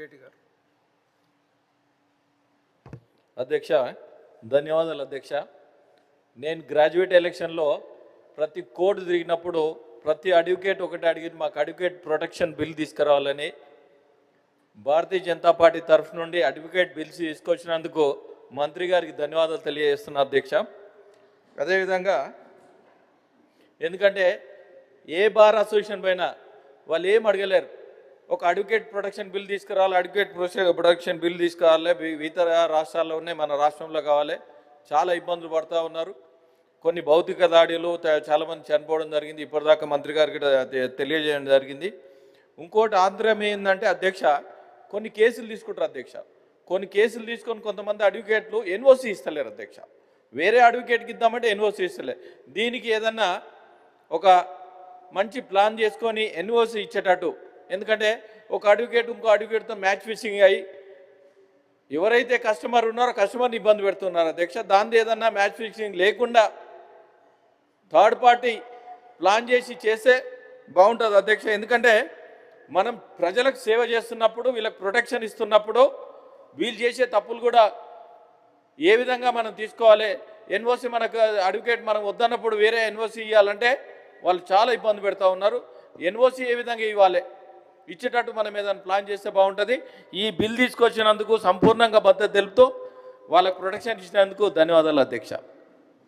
రెడ్డి గారు. అధ్యక్ష, ధన్యవాదాలు అధ్యక్ష. నేను గ్రాడ్యుయేట్ ఎలక్షన్లో ప్రతి కోర్టు తిరిగినప్పుడు ప్రతి అడ్వకేట్ ఒకటి అడిగింది, మాకు అడ్వకేట్ ప్రొటెక్షన్ బిల్ తీసుకురావాలని. భారతీయ జనతా పార్టీ తరఫు నుండి అడ్వకేట్ బిల్స్ తీసుకొచ్చినందుకు మంత్రి గారికి ధన్యవాదాలు తెలియజేస్తున్నా అధ్యక్ష. అదేవిధంగా ఎందుకంటే ఏ బార్ అసోసియేషన్ పైన వాళ్ళు ఏం అడగలేరు, ఒక అడ్వకేట్ ప్రొటెక్షన్ బిల్ తీసుకురావాలి, అడ్వకేట్ ప్రొటెక్షన్ బిల్ తీసుకురావాలి, ఇతర రాష్ట్రాల్లో ఉన్నాయి, మన రాష్ట్రంలో కావాలి. చాలా ఇబ్బందులు పడుతూ ఉన్నారు. కొన్ని భౌతిక దాడులు, చాలామంది చనిపోవడం జరిగింది. ఇప్పటిదాకా మంత్రి గారికి తెలియజేయడం జరిగింది. ఇంకోటి ఆంధ్రం ఏంటంటే అధ్యక్ష, కొన్ని కేసులు తీసుకుంటారు అధ్యక్ష. కొన్ని కేసులు తీసుకొని కొంతమంది అడ్వకేట్లు ఎన్ఓసి ఇస్తలేరు అధ్యక్ష. వేరే అడ్వకేట్కి ఇద్దామంటే ఎన్ఓసి ఇస్తలే. దీనికి ఏదన్నా ఒక మంచి ప్లాన్ చేసుకొని ఎన్ఓసి ఇచ్చేటట్టు, ఎందుకంటే ఒక అడ్వకేట్ ఇంకో అడ్వకేట్తో మ్యాచ్ ఫిక్సింగ్ అయ్యి ఎవరైతే కస్టమర్ ఉన్నారో కస్టమర్ని ఇబ్బంది పెడుతున్నారు అధ్యక్ష. దాని ఏదన్నా మ్యాచ్ ఫిక్సింగ్ లేకుండా థర్డ్ పార్టీ ప్లాన్ చేస్తే బాగుంటుంది అధ్యక్ష. ఎందుకంటే మనం ప్రజలకు సేవ చేస్తున్నప్పుడు, వీళ్ళకి ప్రొటెక్షన్ ఇస్తున్నప్పుడు వీళ్ళు చేసే తప్పులు కూడా ఏ విధంగా మనం తీసుకోవాలి. ఎన్ఓసి మనకు అడ్వకేట్ మనం వద్దన్నప్పుడు వేరే ఎన్ఓసి ఇవ్వాలంటే వాళ్ళు చాలా ఇబ్బంది పెడతా ఉన్నారు. ఎన్ఓసి ఏ విధంగా ఇవ్వాలి, ఇచ్చేటట్టు మనం ఏదైనా ప్లాన్ చేస్తే బాగుంటుంది. ఈ బిల్ తీసుకొచ్చినందుకు సంపూర్ణంగా మద్దతు తెలుపుతూ వాళ్ళకు ప్రొటెక్షన్ ఇచ్చినందుకు ధన్యవాదాలు అధ్యక్ష.